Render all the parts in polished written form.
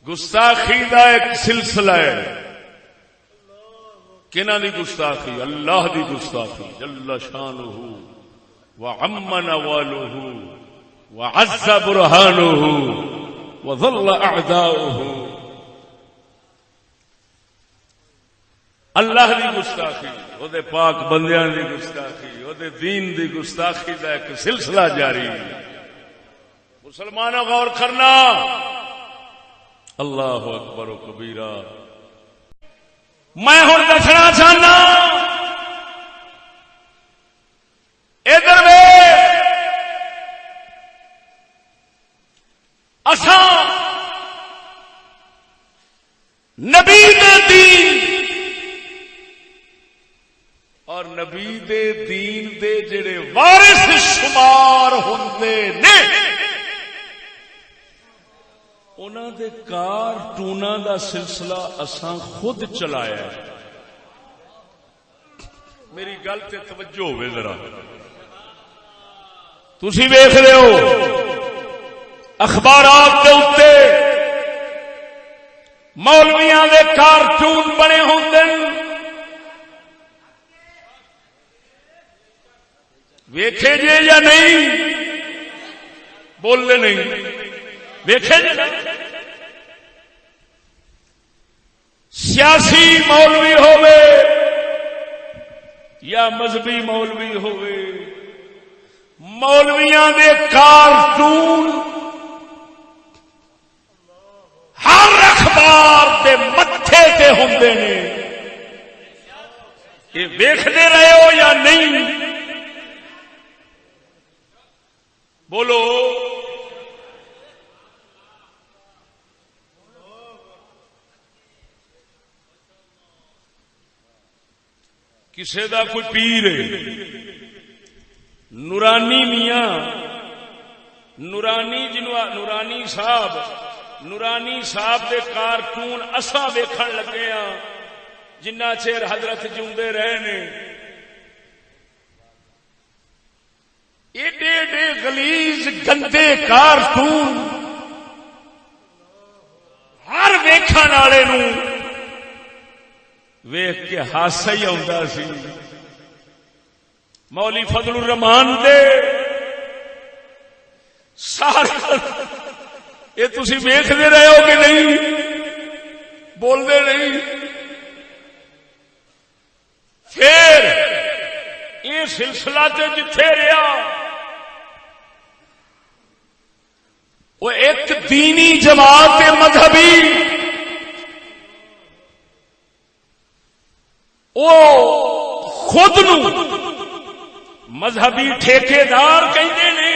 گستاخی دا ایک سلسلہ ہے. کنہ دی گستاخی؟ اللہ دی گستاخی جل شانہ وعم نوالہ وعز برہانہ وظل اعداؤہ. اللہ دی گستاخی، او دے پاک بندیاں دی گستاخی، او دے دین دی گستاخی دا ایک سلسلہ جاری ہے. مسلمانوں غور کرنا. اللہ اکبر و کبیرہ. میں ہن دسنا چاہنا ادھر اساں نبی دے دین اور نبی دے دین دے جڑے وارث شمار ہوندے نے انہاں دے کارٹوناں دا سلسلہ اساں خود چلایا ہے. میری گل تے توجہ ہوے ذرا. تسی ویکھ رہے ہو اخبارات دے اوتے مولویاں دے کارٹون بنے ہوندے نے. ویکھے جے یا نہیں؟ بولنے نہیں. ویکھے جے سیاسی مولوی ہوئے یا مذہبی مولوی ہوئے، مولویاں دے کارٹون ہر اخبار دے متھے تے ہوندے نے. یہ ویکھدے رہے ہو یا نہیں؟ بولو. کسے دا کوئی پیر ہے نورانی میاں، نورانی صاحب دے کارٹون اساں ویکھن لگے ہاں جنہ چیر حضرت جیوندے رہے نے. ایڈے ایڈے غلیظ گندے کارٹون ہر ویکھن والے نوں ویکھ کے ہاسا ہی آتا سی. مولی فضل الرحمان دے سارے یہ تسی ویکھدے رہے ہو کہ نہیں؟ بولدے نہیں. پھر یہ سلسلہ تے جتھے رہا وہ ایک دینی جماعت مذہبی وہ خود نو مذہبی ٹھیکیدار کہندے نے،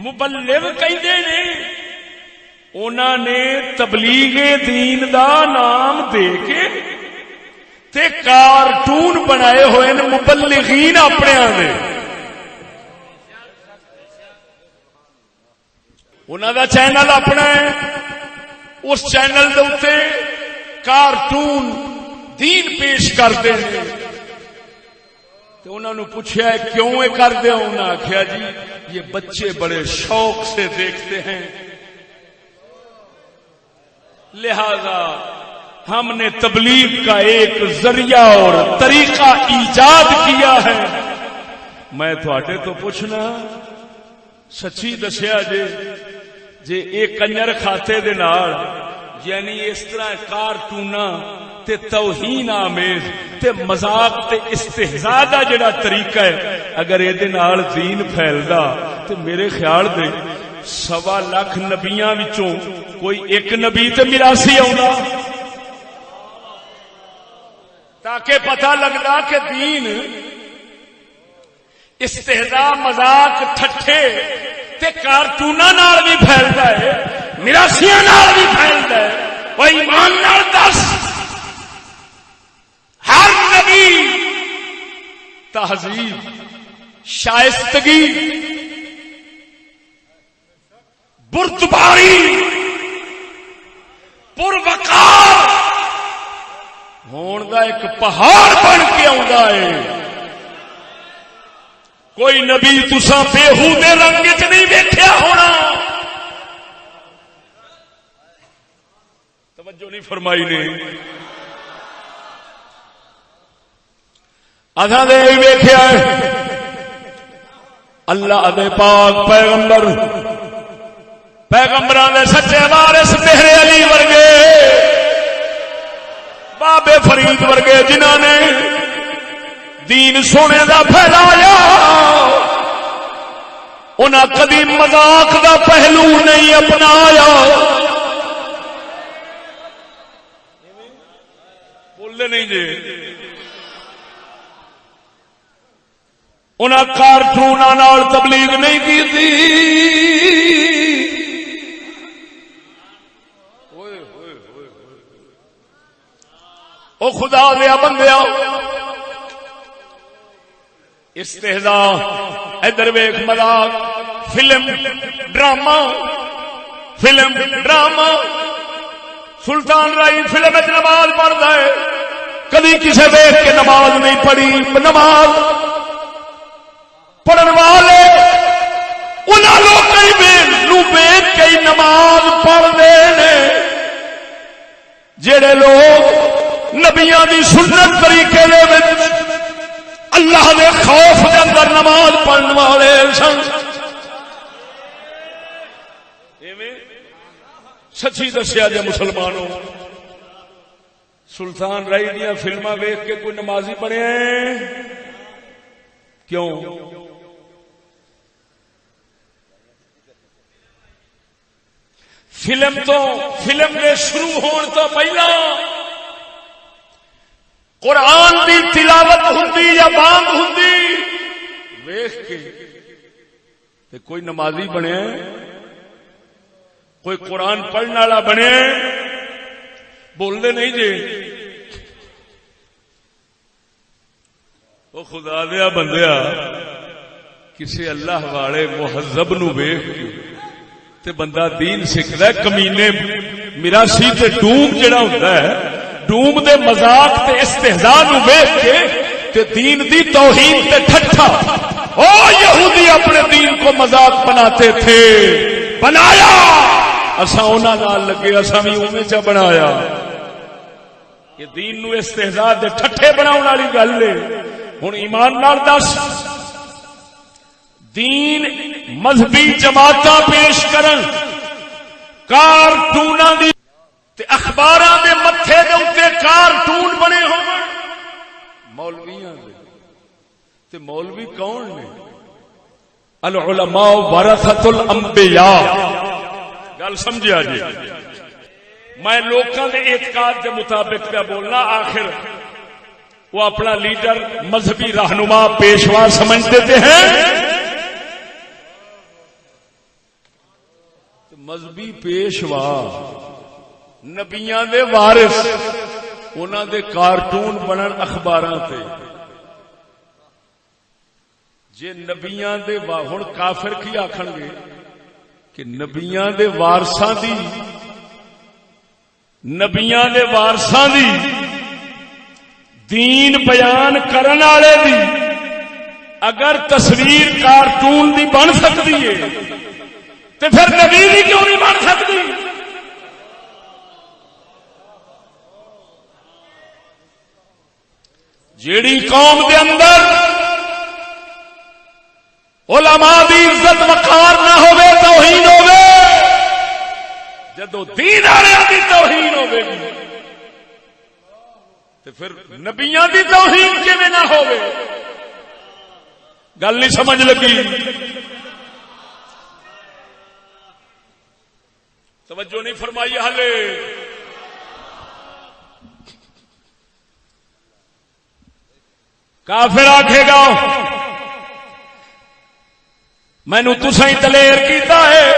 مبلغ کہندے نے. انہاں نے تبلیغ دین دا نام دے کے تے کارٹون بنائے ہوئے نے مبلغین اپنے آنے. انہاں دا چینل اپنا ہے، اس چینل دے اوتے کارٹون دین پیش کرتے ہیں. تو انہوں نے پوچھا ہے کیوں یہ کرتے ہیں؟ انہوں نے آخیا جی یہ بچے بڑے شوق سے دیکھتے ہیں لہذا ہم نے تبلیغ کا ایک ذریعہ اور طریقہ ایجاد کیا ہے. میں تھوڑے تو پوچھنا سچی دسیا جے ایک کنجر کھاتے دے نال یعنی اس طرح کارٹوناں تے توہین آمیز تے مذاق تے استہزاء دا جڑا طریقہ ہے اگر اے دے نال دین پھیلدا تے میرے خیال دے 1.25 لاکھ نبیاں وچوں کوئی ایک نبی تے میراثی آوندا تاکہ پتہ لگدا کہ دین استہزاء مذاق ٹھٹھے تے کارٹوناں نال بھی پھیلدا ہے، میراثیاں نال بھی پھیلدا ہے. او ایمان نال دس ہر نبی تہذیب، شائستگی، بردباری، پروقار ہون دا ایک پہاڑ بن کے آندا ہے. کوئی نبی تساں بےہودے رنگ وچ نہیں ویکھیا ہونا. توجہ نہیں فرمائی نے. اصا دے ویکھیا ہے اللہ دے پاک پیغمبراں دے سچے وارث میرے علی ورگے بابے فرید ورگے جنہاں نے دین سونے دا پھیلایا انہاں کبھی مذاق دا پہلو نہیں اپنایا. بولے نہیں جی. انہاں کارٹوناں نال تبلیغ نہیں کی تھی. او خدا دیا بندیا استہزاء ادھر ویکھ مذاق فلم ڈرامہ سلطان رائی فلم وچ نماز پڑھدا ہے کبھی کسے ویکھ کے نماز نہیں پڑھی. نماز پڑھن والے انہاں لوگوں ویکھ کے نماز پڑھدے نے جڑے لوگ نبیاں دی سنت طریقے دے وچ اللہ دے خوف دے اندر نماز پڑھن والے سن. سچی دسیا جے مسلمانوں سلطان رائی دیاں فلماں ویکھ کے کوئی نمازی بنیا ہے؟ کیوں؟ فلم دے شروع ہون تو پہلا قرآن دی تلاوت ہوندی یا بانگ ہوندی ویکھ کے تے کوئی نمازی بنیا ہے؟ کوئی قرآن پڑھنے والا بنے؟ بولنے نہیں جی. وہ خدا دیا بندیا کسی اللہ والے مہذب نو ویکھ کے تے بندہ دین سکھدا ہے. کمینے میراسی تے ڈوم جڑا ہوندا ہے ڈوم دے مذاق تے استہزاء نو ویکھ کے تے دین دی توہین تے ٹھٹھا. او یہودی اپنے دین کو مذاق بناتے تھے بنایا اساں انہاں نال لگے اساں بھی اوویں چا بنایا. یہ دین نو استہزاء دے ٹھٹھے بناون والی گل ہے. ہن ایمان نال دس دین مذہبی جماعتاں پیش کرن کارٹوناں دی تے اخباراں دے متھے دے اوتے کارٹون بنے ہون مولویاں دے تے مولوی کون نے؟ العلماء ورثۃ الانبیاء. گل سمجھیا جی. میں لوکاں دے اعتقاد دے مطابق پہ بولنا. آخر وہ اپنا لیڈر مذہبی رہنما پیشوا سمجھتے تھے ہیں. مذہبی پیشوا نبیاں دے وارث انہاں دے کارٹون بنن اخباراں تے. جے نبیاں دے ہن کافر کی آکھن گے کہ نبیاں دے وارثاں دی دین بیان کرن والے دی اگر تصویر کارٹون دی بن سکتی ہے تے پھر نبی دی کیوں نہیں بن سکتی؟ جیڑی قوم دے اندر علماء دی عزت وقار نہ ہوے توہین ہوے جدو دین والے دی توہین ہوے گی تے پھر نبیاں دی توہین کیویں نہ ہوے؟ گل نہیں سمجھ لگی. توجہ نہیں فرمائی ہلے. کافر آکھے گا مینوں تساں ہی دلیر کیتا ہے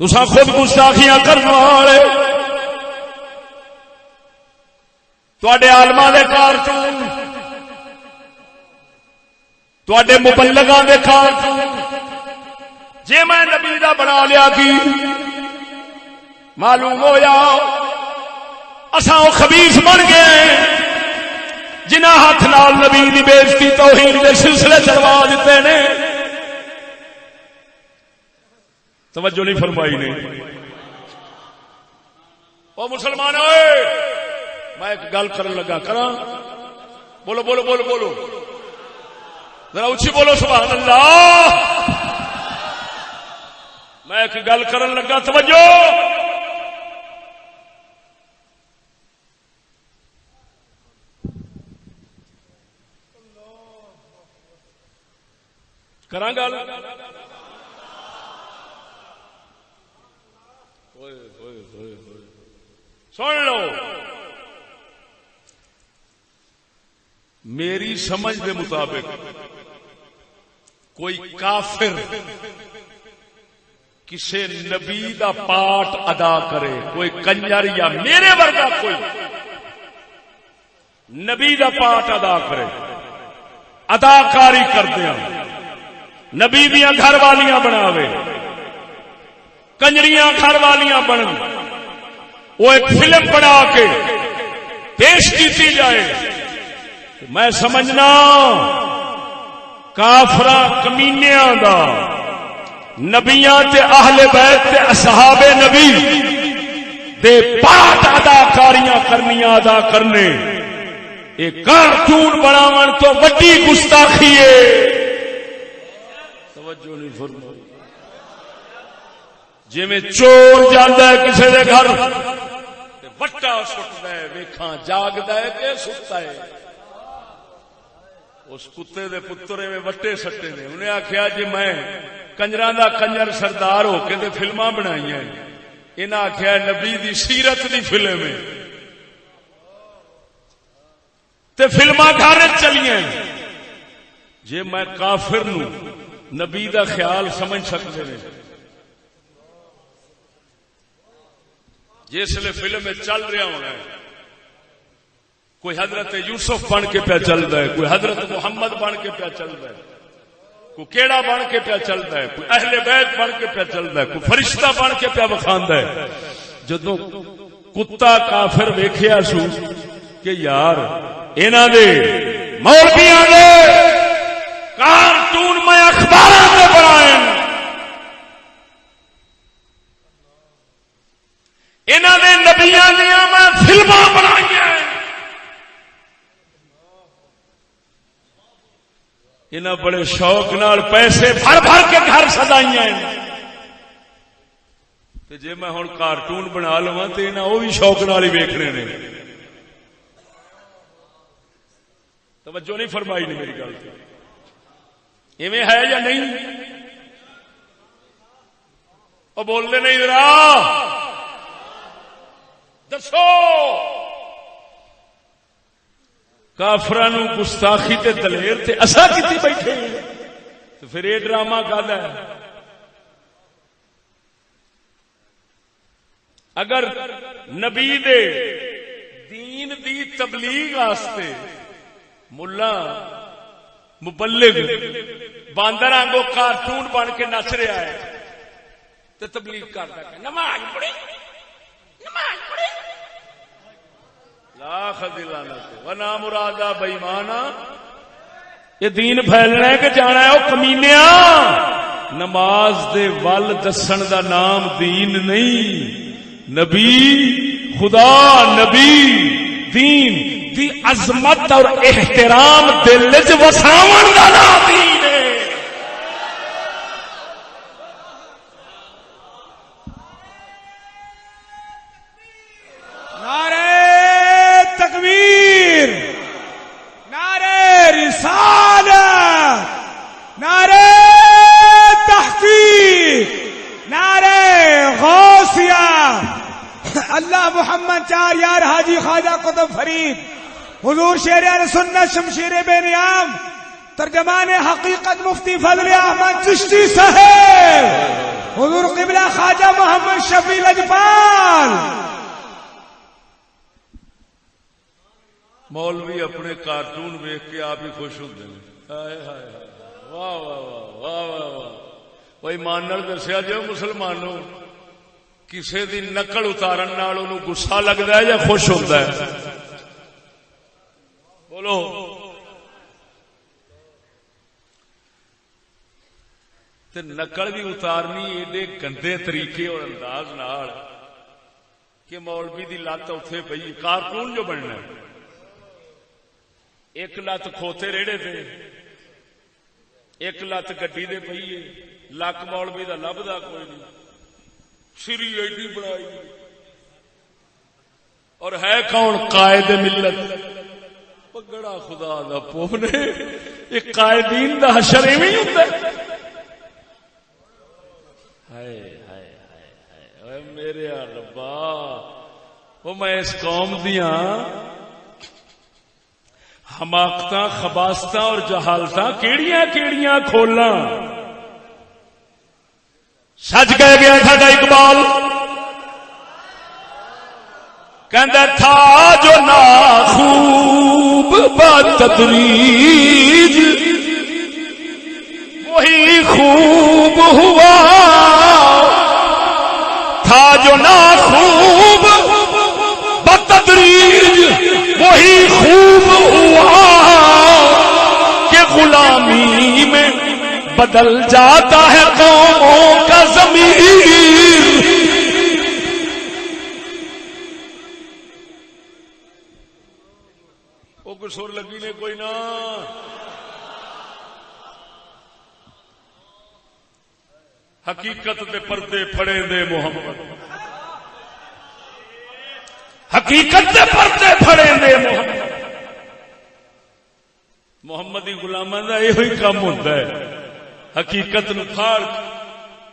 تساں خود گستاخیاں کرن والے تواڈے عالماں دے کارٹون تواڈے مبلغاں دے کارٹون جے میں نبی دا بنا لیا کی معلوم ہویا اساں او خبیث بن گئے جنہاں ہاتھ نال نبی دی بےزتی توہین دے سلسلے چلوا دیتے نے. توجہ نہیں فرمائی نے. او مسلمان ہوئے میں ایک گل کرن لگا کراں بولو بولو بولو بولو ذرا اچھی بولو سبحان اللہ میں ایک گل کرن لگا توجہ کراں گل سن لو میری سمجھ کے مطابق کوئی کافر کسی نبی دا پاٹ ادا کرے کوئی کنجر یا میرے ورگا کوئی نبی دا پاٹ ادا کرے اداکاری کردیا نبی دیا گھر والیاں بناوے کنجریاں گھر والیاں بنن وہ ایک فلم بنا کے پیش کی جائے میں سمجھنا کافراں کمینیاں دا نبیاں تے اہل بیت تے اصحاب نبی دے پاٹ اداکاریاں کرنیاں ادا کرنے ایک کارٹون بناون تو وڈی گستاخی ہے توجہ نہیں فرمائی جی میں چور جاندا ہے کسی دے گھر وٹا سٹدا ہے ویکھاں جاگدا ہے کہ ستا ہے اس کتے دے پترے میں وٹے سٹے نے انہیں آخیا جی میں کنجراں دا کنجر سردار ہو کے فلماں بنائی ہیں انہیں آخیا نبی دی سیرت دی فلم ہے تے فلماں گھر چلیاں جی میں کافر نو نبی دا خیال سمجھ سکتے ہیں جس لئے فلم میں چل رہا ہونا ہے کوئی حضرت یوسف بن کے پیا چلتا ہے کوئی حضرت محمد بن کے پیا چلتا ہے کوئی کیڑا بن کے پیا چلتا ہے کوئی اہل بیت بن کے پیا چلتا ہے کوئی فرشتہ بن کے پیا بخاندا ہے جدوں کتا کافر ویکھیا سو کہ یار انہاں دے مولویاں دے کارٹون میں اخباراں تے بنائے انہاں دے نبیاں دیاں میں فلماں بنائی انہاں بڑے شوق نال پیسے بھر بھر کے گھر سجائیاں تے جے میں ہن کارٹون بنا لواں تے انہاں او بھی شوق نال ہی ویکھنے نے توجہ نہیں فرمائی نہیں میری گل ایویں ہے یا نہیں او بولدے نہیں ذرا دسو کافرانو گستاخی تے دلیر تے اسا کیتی بیٹھے تو پھر یہ ڈرامہ کل ہے اگر نبی دے دین دی تبلیغ واسطے ملا مبلغ باندر آنگو کارٹون بن کے نچ رہا ہے تو تبلیغ کرتا ہے نماز پڑھی نماز پڑھی لاکھ دلانت ونا مرادا بےمانا یہ دین پھیلنا ہے کہ جانا ہے وہ کمینیا نماز دے ول دسن دا نام دین نہیں نبی خدا نبی دین دی عظمت اور احترام دل وچ وساون دا نام دین ہے اللہ محمد چار یار حاجی خواجہ قطب فرید حضور شیر اہل سنت شمشیر بے نیام ترجمان حقیقت مفتی فضل احمد چشتی صاحب حضور قبلہ خواجہ محمد شفیع لجپال مولوی اپنے کارٹون ویکھ کے آپ ہی خوش ہوتے ہیں ہائے ہائے واہ واہ واہ واہ واہ وہ ایمان نال دسیا جو مسلمانوں کسی دی نقل اتارن نال انہوں غصہ لگتا ہے یا خوش ہوتا ہے بولو تے نقل بھی اتارنی ایڈے گندے طریقے اور انداز نال کہ مولوی دی لت اتنے پئی کارٹون جو بننا ایک لت کھوتے ریڑے تے ایک لت گڈی دے پئی ہے لک مولوی دا لبدا کوئی نہیں سری ایڈی بڑائی اور ہے کون قائد ملت پگڑا خدا دا پونے ایک قائدین دا حشر ایویں ہی ہوندا ہے ہائے ہائے ہائے اے میرے ربا او میں اس قوم دیاں حماقتاں خباستاں اور جہالتاں کیڑیاں کیڑیاں کھولاں سچ کہہ گیا ساڈا اقبال کہندا تھا جو ناخوب بتدریج وہی خوب ہوا تھا جو ناخوب بتدریج وہی خوب ہوا کہ غلامی میں بدل جاتا ہے قوموں کا ضمیر وہ کوئی سر لگی نے کوئی نہ حقیقت دے پردے پھڑے دے محمد حقیقت دے پردے پھڑے دے محمد محمدی غلاماں دا ایہی کام ہوندا ہے حقیقت نو پھاڑ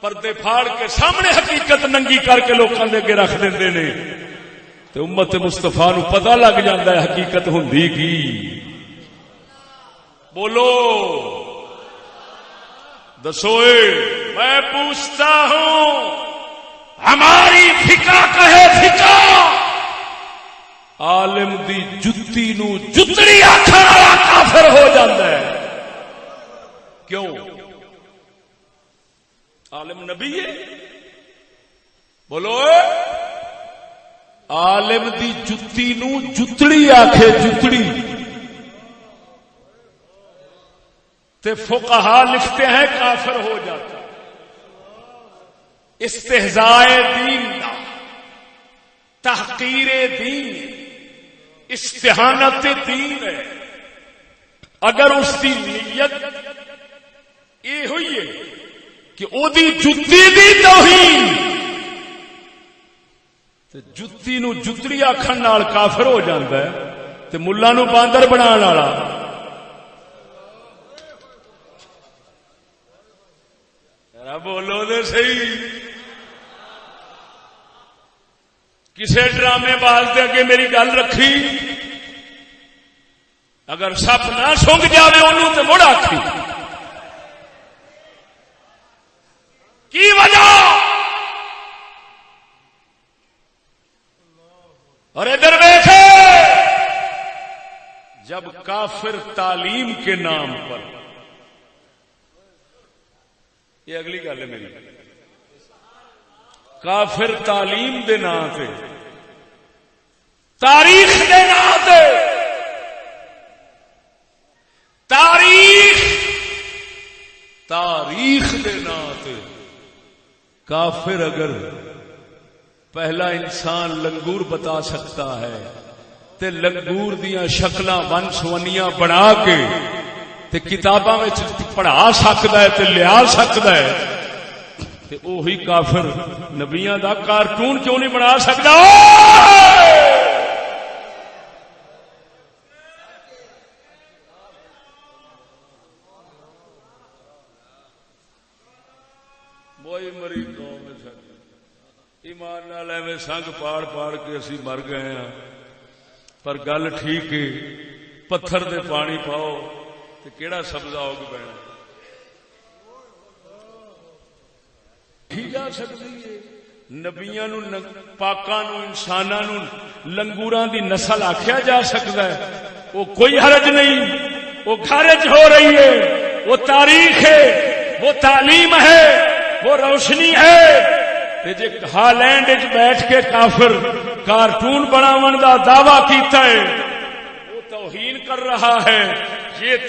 پردے پھاڑ کے سامنے حقیقت ننگی کر کے لوکاں دے اگے رکھ دیندے نے تے امت مصطفیٰ نو پتہ لگ جاندا ہے حقیقت ہوندی کی بولو دسو میں پوچھتا ہوں ہماری فقہ کہے فقہ عالم دی جتی نو جتڑی آکھن والا کافر ہو جاندا ہے کیوں عالم نبی ہے بولو عالم دی جتی نو جتڑی آکھے جتڑی تے فقہا لکھتے ہیں کافر ہو جاتا استہزاء دین دا تحقیر دین استہانت دین ہے اگر اس کی نیت یہ ہوئی ہے کہ او دی جتی دی توہین تے جتی نو جتری آکھن نال کافر ہو جاندا ہے تے ملا نو باندر بنان والا بولو دے صحیح کسے ڈرامے باز دے اگے میری گل رکھی اگر سپ نہ سونگ جاوے انہوں تے مڑ آکھی کی وجہ اور ادھر دیکھے جب کافر تعلیم کے نام پر یہ اگلی گل ہے میری کافر تعلیم دے نام تے تاریخ دے نام تے تاریخ دے نام تے کافر اگر پہلا انسان لنگور بتا سکتا ہے تے لنگور دیاں شکلاں ون سونیاں بنا کے تے کتاباں وچ پڑھا سکدا ہے تے لیا سکدا ہے تے اوہی کافر نبیاں دا کارٹون کیوں نہیں بنا سکدا وہی مری قوم ایمان نال ایویں سنگ پاڑ پاڑ کے اسی مر گئے ہاں پر گل ٹھیک ہے پتھر دے پانی پاؤ تے کیڑا سبزہ ہوگ پینا جا سکتی ہے نبیاں نو پاکاں نو انساناں نو لنگوراں دی نسل آکھیا جا سکتا ہے وہ کوئی حرج نہیں وہ خارج ہو رہی ہے وہ تاریخ ہے وہ تعلیم ہے وہ روشنی ہے جے ہالینڈ وچ بیٹھ کے کافر کارٹون بناون دا دعویٰ کیتا ہے وہ توہین کر رہا ہے یہ